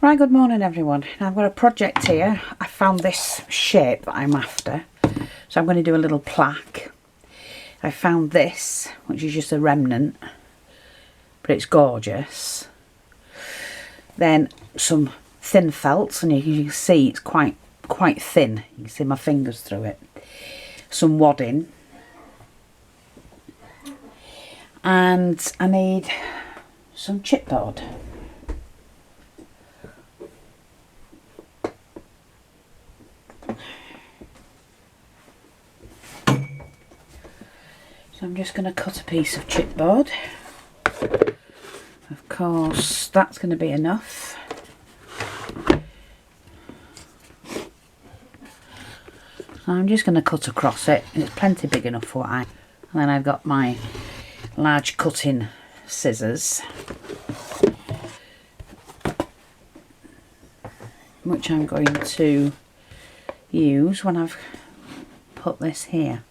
Right, good morning everyone. Now I've got a project here. I found this shape that I'm after, so I'm going to do a little plaque. I found this, which is just a remnant, but it's gorgeous. Then some thin felt, and you can see it's quite thin. You can see my fingers through it. Some wadding, and I need some chipboard. So I'm just going to cut a piece of chipboard. Of course, that's going to be enough. So I'm just going to cut across it, and it's plenty big enough for what I... And then I've got my large cutting scissors, which I'm going to use when I've put this here.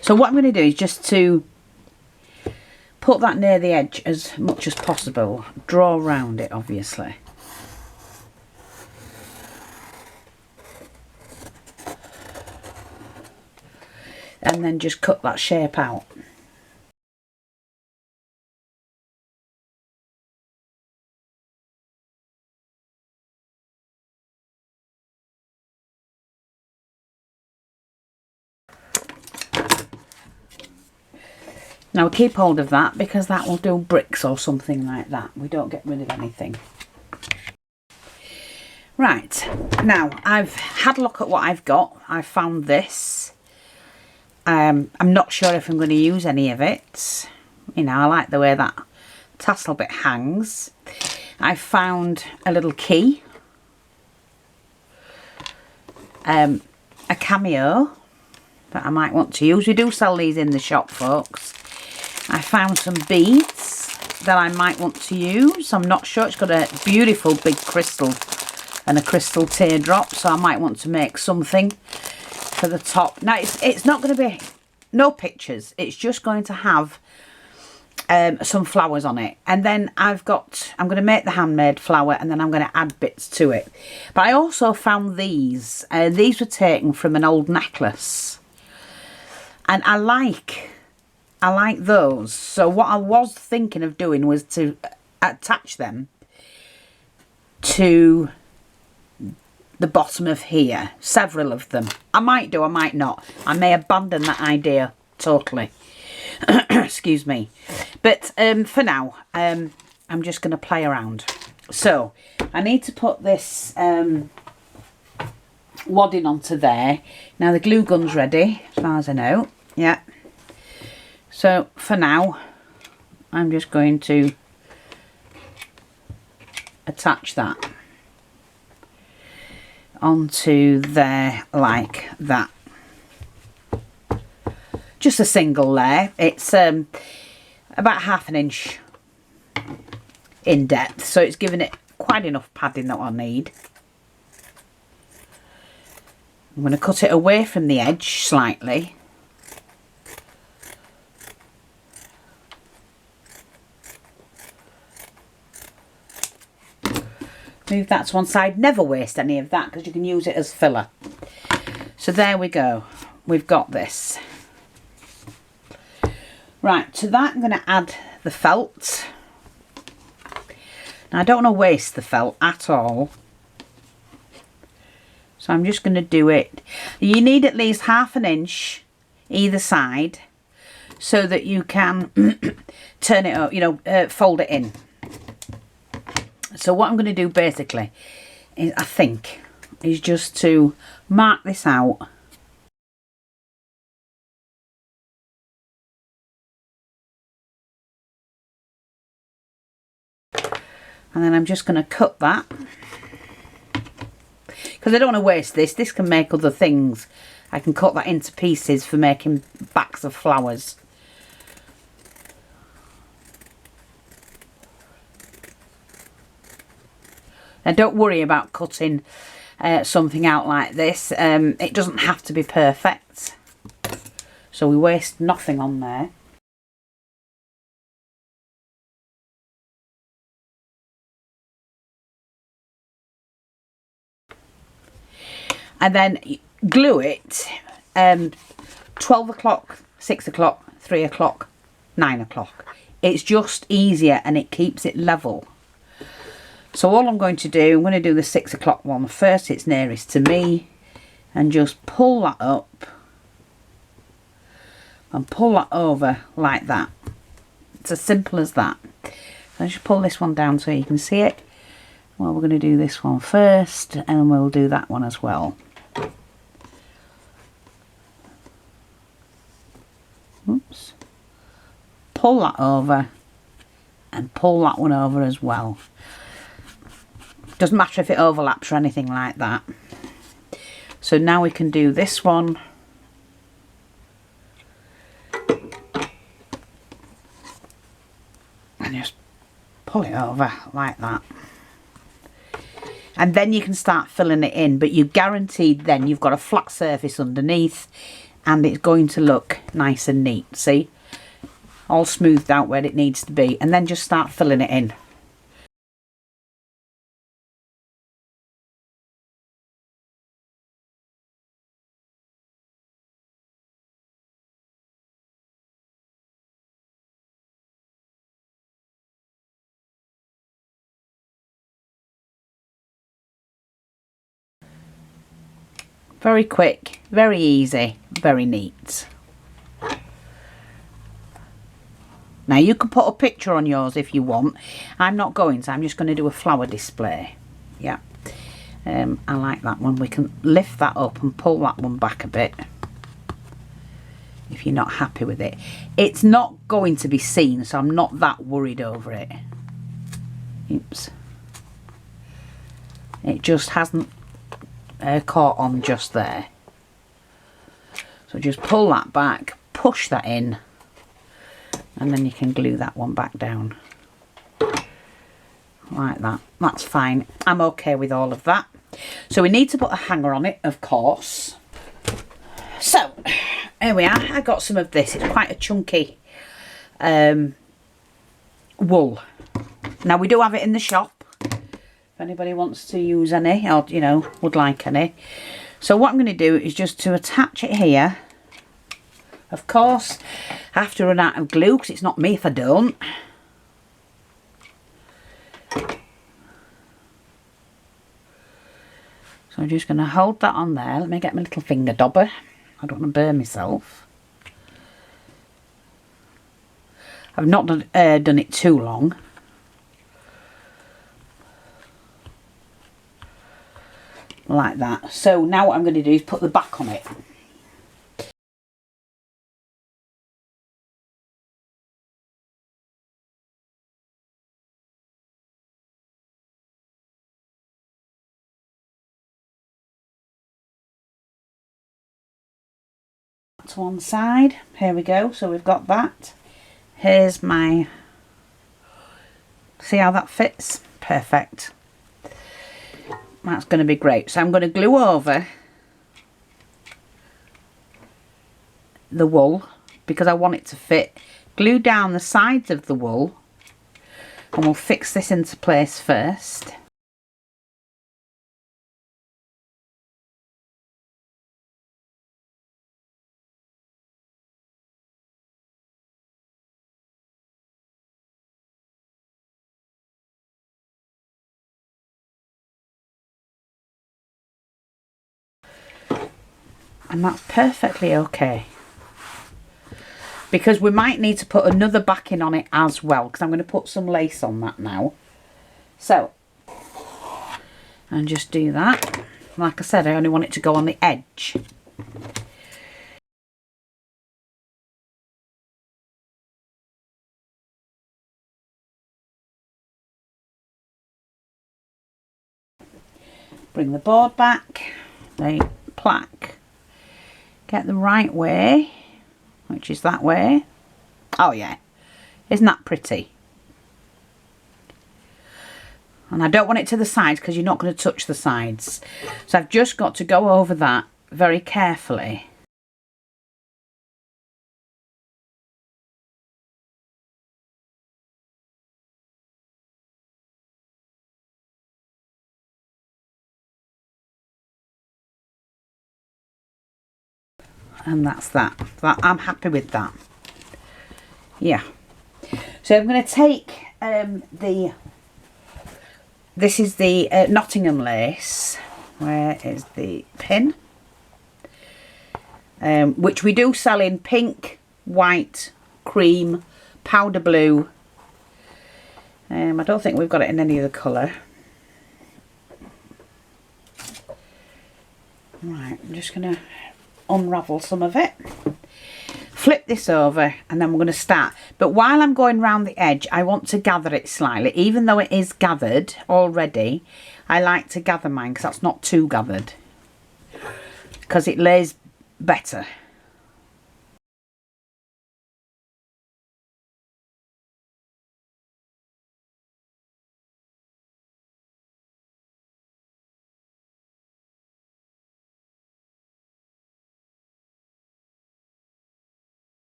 So what I'm going to do is just to put that near the edge as much as possible. Draw around it, obviously. And then just cut that shape out. Now keep hold of that, because that will do bricks or something like that. We don't get rid of anything. Right, now I've had a look at what I've got. I found this. I'm not sure if I'm going to use any of it. You know, I like the way that tassel bit hangs. I found a little key. A cameo that I might want to use. We do sell these in the shop, folks. I found some beads that I might want to use. I'm not sure. It's got a beautiful big crystal and a crystal teardrop, so I might want to make something for the top. Now it's not going to be no pictures. It's just going to have some flowers on it, and then I'm going to make the handmade flower, and then I'm going to add bits to it. But I also found these. These were taken from an old necklace, and I like those. So what I was thinking of doing was to attach them to the bottom of here. Several of them. I might do, I might not. I may abandon that idea totally. Excuse me. But for now, I'm just going to play around. So I need to put this wadding onto there. Now the glue gun's ready, as far as I know. Yeah. So for now, I'm just going to attach that onto there like that. Just a single layer. It's about 1/2 inch in depth, so it's giving it quite enough padding that I need. I'm going to cut it away from the edge slightly. Move that to one side. Never waste any of that, because you can use it as filler. So there we go. We've got this. Right, to that I'm going to add the felt. Now I don't want to waste the felt at all. So I'm just going to do it. You need at least 1/2 inch either side, so that you can turn it up, you know, fold it in. So what I'm going to do basically is, I think, is just to mark this out. And then I'm just going to cut that, because I don't want to waste this. This can make other things. I can cut that into pieces for making backs of flowers. Now don't worry about cutting something out like this. It doesn't have to be perfect, so we waste nothing on there. and then glue it 12 o'clock, 6 o'clock, 3 o'clock, 9 o'clock. It's just easier and it keeps it level. So all I'm going to do, I'm going to do the 6 o'clock one first. It's nearest to me, and just pull that up and pull that over like that. It's as simple as that. So just pull this one down so you can see it. Well, we're going to do this one first, and we'll do that one as well. Oops. Pull that over and pull that one over as well. Doesn't matter if it overlaps or anything like that. So now we can do this one. And just pull it over like that. And then you can start filling it in, but you're guaranteed then you've got a flat surface underneath and it's going to look nice and neat. See? All smoothed out where it needs to be, and then just start filling it in. Very quick, very easy, very neat. Now you can put a picture on yours if you want. I'm not going to, I'm just going to do a flower display. Yeah, I like that one. We can lift that up and pull that one back a bit if you're not happy with it. It's not going to be seen, so I'm not that worried over it. Oops. It just hasn't caught on just there. So just pull that back, push that in, and then you can glue that one back down like that. That's fine. I'm okay with all of that. So we need to put a hanger on it, of course. So here we are. I got some of this. It's quite a chunky wool. Now we do have it in the shop if anybody wants to use any, or you know, would like any. So what I'm going to do is just to attach it here. Of course I have to run out of glue because it's not me if I don't. So I'm just going to hold that on there. Let me get my little finger dobber. I don't want to burn myself. I've not done it too long. Like that. So now what I'm going to do is put the back on it. To one side. Here we go. So we've got that. Here's my... See how that fits? Perfect. That's going to be great. So I'm going to glue over the wool because I want it to fit. Glue down the sides of the wool, and we'll fix this into place first. And that's perfectly okay. Because we might need to put another backing on it as well, because I'm going to put some lace on that now. So, and just do that. Like I said, I only want it to go on the edge. Bring the board back, the plaque, get the right way, which is that way. Oh yeah, isn't that pretty? And I don't want it to the sides because you're not going to touch the sides. So I've just got to go over that very carefully. And that's that. I'm happy with that. Yeah. So I'm going to take this is the Nottingham lace. Where is the pin? Which we do sell in pink, white, cream, powder blue. I don't think we've got it in any other colour. Right, I'm just going to unravel some of it. Flip this over and then we're going to start. But while I'm going round the edge, I want to gather it slightly. Even though it is gathered already, I like to gather mine because that's not too gathered. Because it lays better.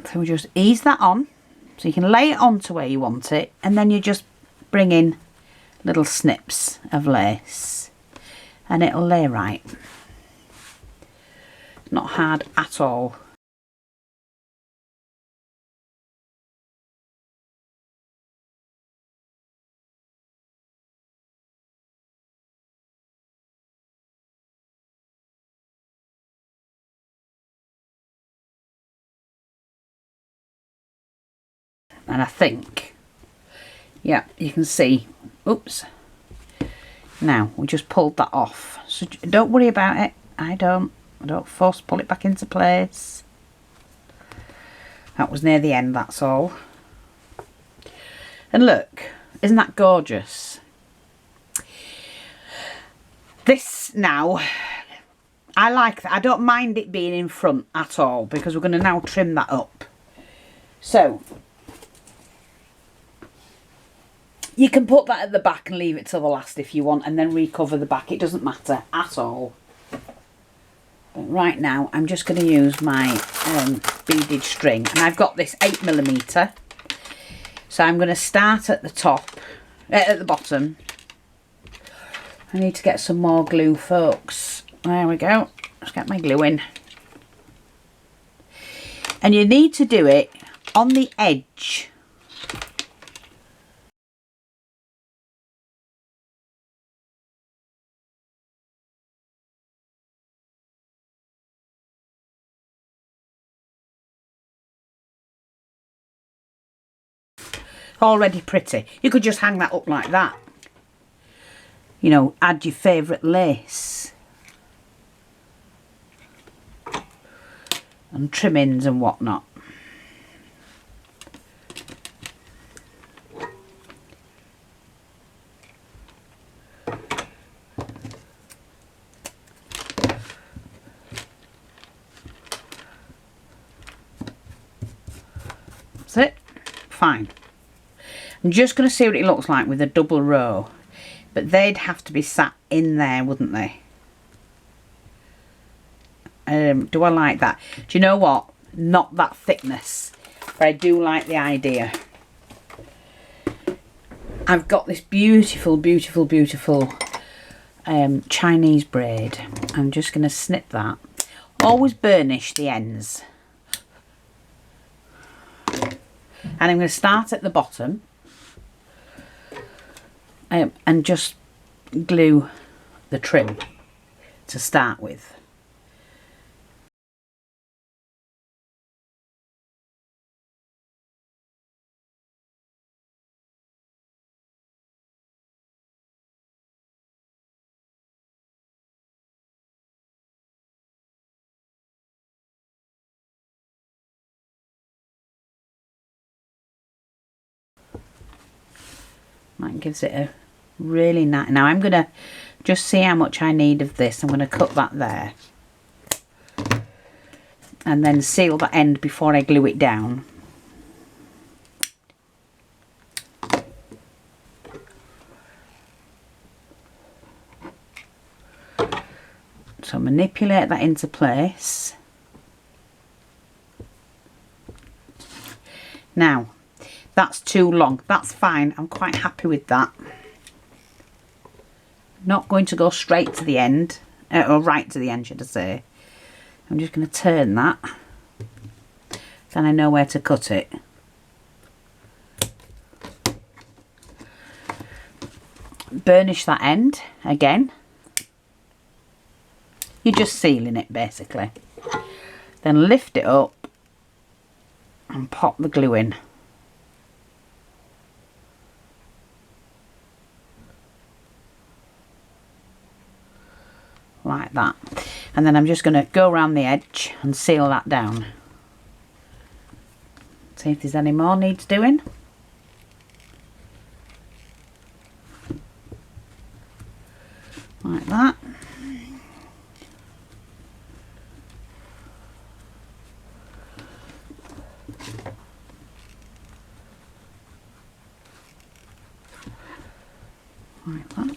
So we just ease that on. So you can lay it on to where you want it. And then you just bring in little snips of lace. And it'll lay right. Not hard at all. And I think, yeah, you can see, oops. Now, we just pulled that off. So don't worry about it. I don't force pull it back into place. That was near the end, that's all. And look, isn't that gorgeous? This now, I like that. I don't mind it being in front at all because we're going to now trim that up. So, you can put that at the back and leave it till the last if you want and then recover the back. It doesn't matter at all. But right now, I'm just going to use my beaded string. And I've got this 8mm. So I'm going to start at the top, at the bottom. I need to get some more glue, folks. There we go. Let's get my glue in. And you need to do it on the edge. Already pretty. You could just hang that up like that. You know, add your favourite lace. And trimmings and whatnot. That's it. Fine. I'm just going to see what it looks like with a double row. But they'd have to be sat in there, wouldn't they? Do I like that? Do you know what? Not that thickness. But I do like the idea. I've got this beautiful, beautiful, beautiful Chinese braid. I'm just going to snip that. Always burnish the ends. And I'm going to start at the bottom. And just glue the trim to start with. That gives it a really nice. Now I'm going to just see how much I need of this. I'm going to cut that there. And then seal that end before I glue it down. So manipulate that into place. Now, that's too long. That's fine. I'm quite happy with that. Not going to go straight to the end, or right to the end, should I say. I'm just going to turn that. Then I know where to cut it. Burnish that end again. You're just sealing it basically. Then lift it up and pop the glue in. Like that. And then I'm just going to go around the edge and seal that down. See if there's any more needs doing. Like that. Like that.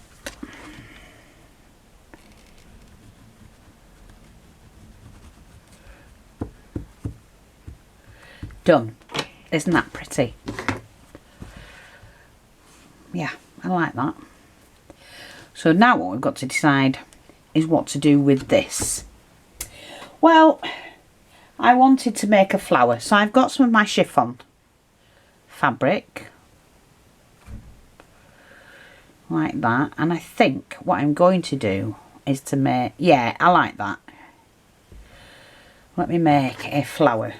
Done. Isn't that pretty? Yeah, I like that. So now what we've got to decide is what to do with this. Well, I wanted to make a flower, so I've got some of my chiffon fabric. Like that. And I think what I'm going to do is to make... Yeah, I like that. Let me make a flower.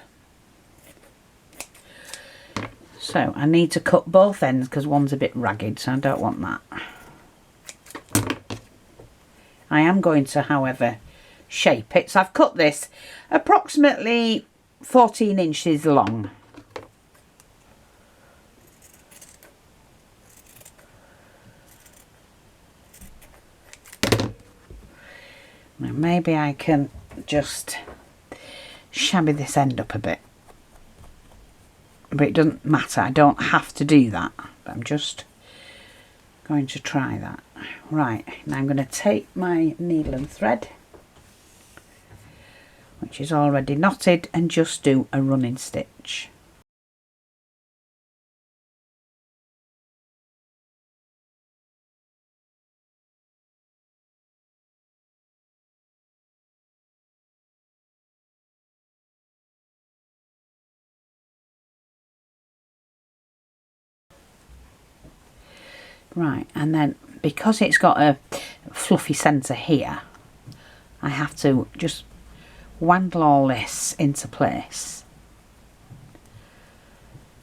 So I need to cut both ends because one's a bit ragged, so I don't want that. I am going to, however, shape it. So I've cut this approximately 14 inches long. Now maybe I can just shabby this end up a bit. But it doesn't matter, I don't have to do that, but I'm just going to try that. Right, now I'm going to take my needle and thread, which is already knotted, and just do a running stitch. Right, and then because it's got a fluffy centre here, I have to just wandle all this into place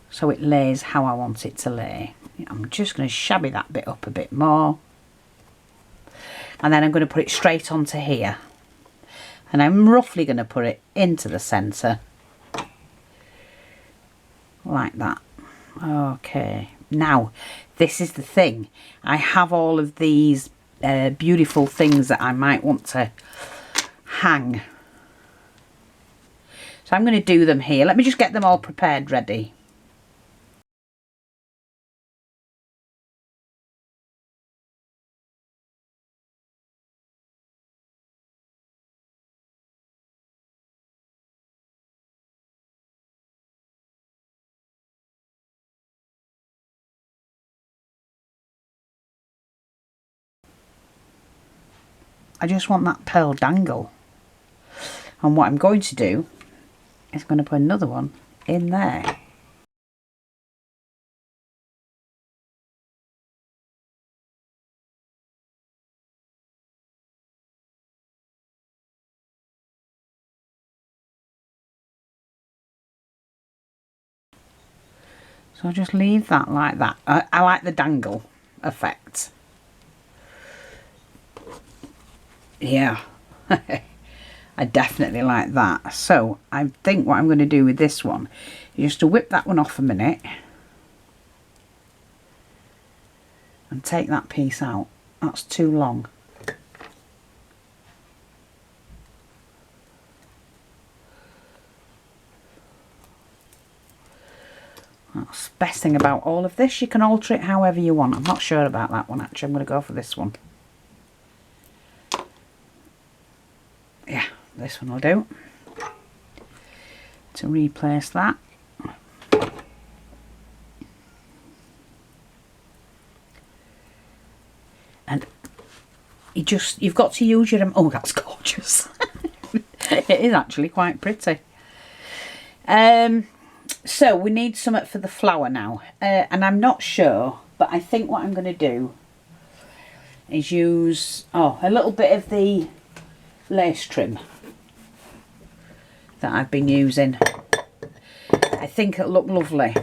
so it lays how I want it to lay. I'm just going to shabby that bit up a bit more, and then I'm going to put it straight onto here, and I'm roughly going to put it into the centre like that. Okay, now this is the thing, I have all of these beautiful things that I might want to hang, so I'm going to do them here. Let me just get them all prepared ready. I just want that pearl dangle, and what I'm going to do is going to put another one in there. So I'll just leave that like that. I like the dangle effect. Yeah, I definitely like that. So I think what I'm going to do with this one is just to whip that one off a minute and take that piece out. That's too long. That's the best thing about all of this. You can alter it however you want. I'm not sure about that one actually. I'm going to go for this one. Yeah, this one will do. To replace that. you've got to use your, oh, that's gorgeous. It is actually quite pretty. So we need something for the flower now, and I'm not sure, but I think what I'm going to do is use a little bit of the lace trim that I've been using. I think it'll look lovely.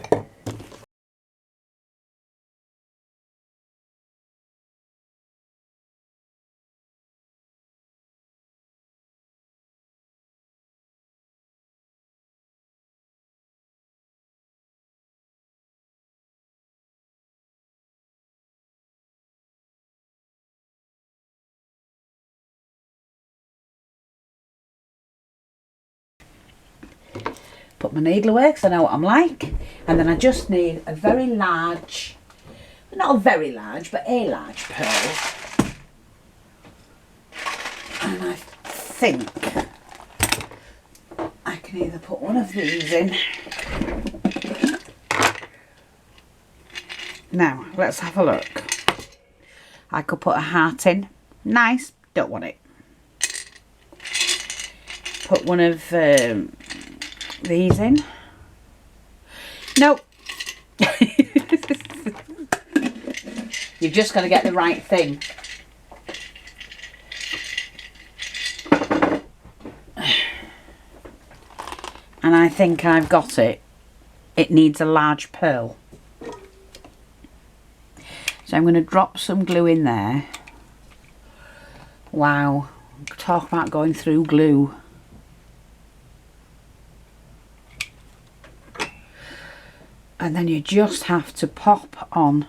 Put my needle away because I know what I'm like, and then I just need a very large, not a very large, but a large pearl, and I think I can either put one of these in. Now let's have a look. I could put a heart in. Nice, don't want it. Put one of these in. Nope. You've just got to get the right thing. And I think I've got it. It needs a large pearl. So I'm going to drop some glue in there. Wow, talk about going through glue. And then you just have to pop on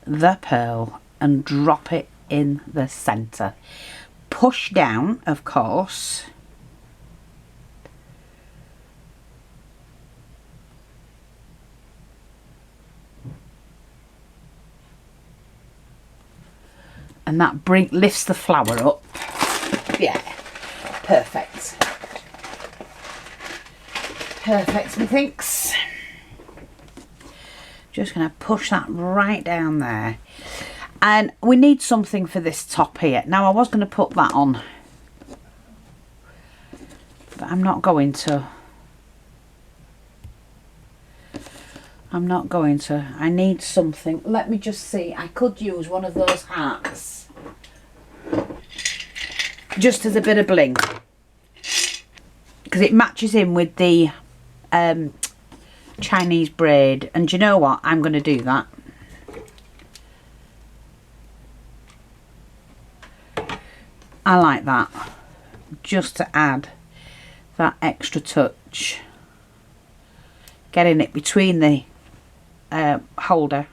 the pearl and drop it in the centre. Push down, of course. And that lifts the flower up. Yeah, perfect. Perfect, methinks. Just going to push that right down there. And we need something for this top here. Now I was going to put that on, but I'm not going to. I'm not going to. I need something. Let me just see. I could use one of those hearts. Just as a bit of bling. Because it matches in with the Chinese braid. And do you know what? I'm going to do that. I like that. Just to add that extra touch. Getting it between the holder.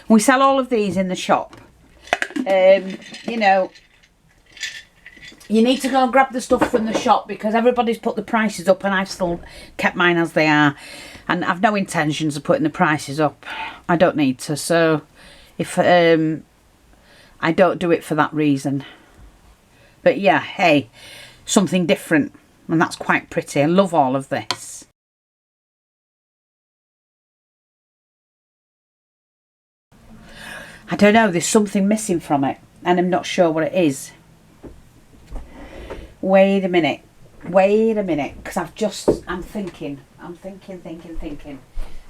We sell all of these in the shop. You know, you need to go and grab the stuff from the shop because everybody's put the prices up and I've still kept mine as they are. And I've no intentions of putting the prices up. I don't need to. So if I don't do it for that reason. But yeah, hey, something different. And that's quite pretty. I love all of this. I don't know, there's something missing from it. And I'm not sure what it is. Wait a minute. Wait a minute. Because I'm thinking. I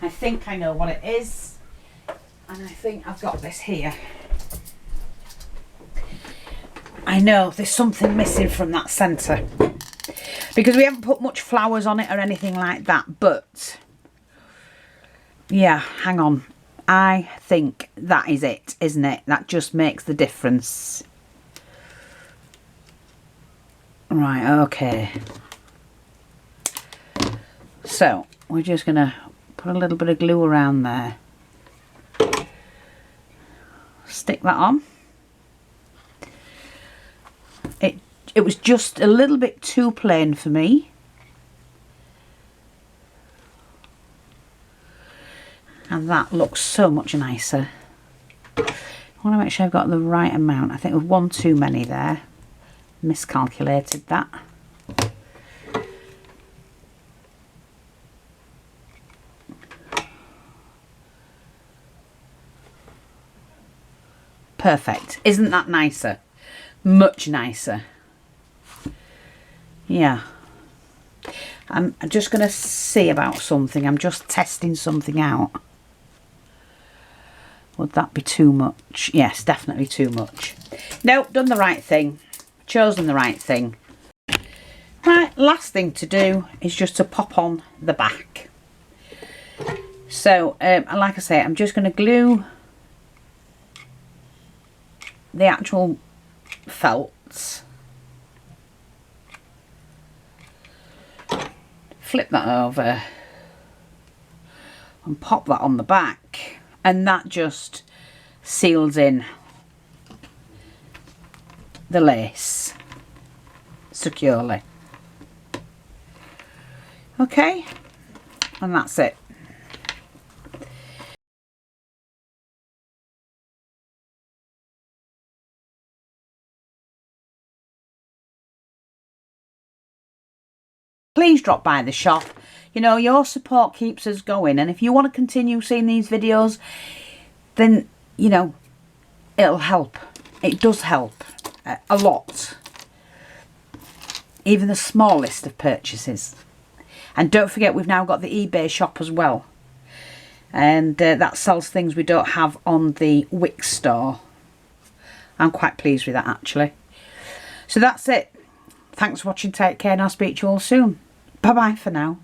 think I know what it is. And I think I've got this here. I know, there's something missing from that centre. Because we haven't put much flowers on it or anything like that. But, yeah, hang on. I think that is it, isn't it? That just makes the difference. Right, okay. So, we're just going to put a little bit of glue around there. Stick that on. It was just a little bit too plain for me. And that looks so much nicer. I want to make sure I've got the right amount. I think there was one too many there. Miscalculated that. Perfect. Isn't that nicer? Much nicer. Yeah. I'm just going to see about something. I'm just testing something out. Would that be too much? Yes, definitely too much. Nope, done the right thing. Chosen the right thing. Right, last thing to do is just to pop on the back. So, like I say, I'm just going to glue the actual felts. Flip that over and pop that on the back, and that just seals in the lace securely. Okay, and that's it. Please drop by the shop. You know, your support keeps us going, and if you want to continue seeing these videos, then, you know, it'll help. It does help a lot. Even the smallest of purchases. And don't forget, we've now got the eBay shop as well. And that sells things we don't have on the Wix store. I'm quite pleased with that, actually. So that's it. Thanks for watching. Take care, and I'll speak to you all soon. Bye-bye for now.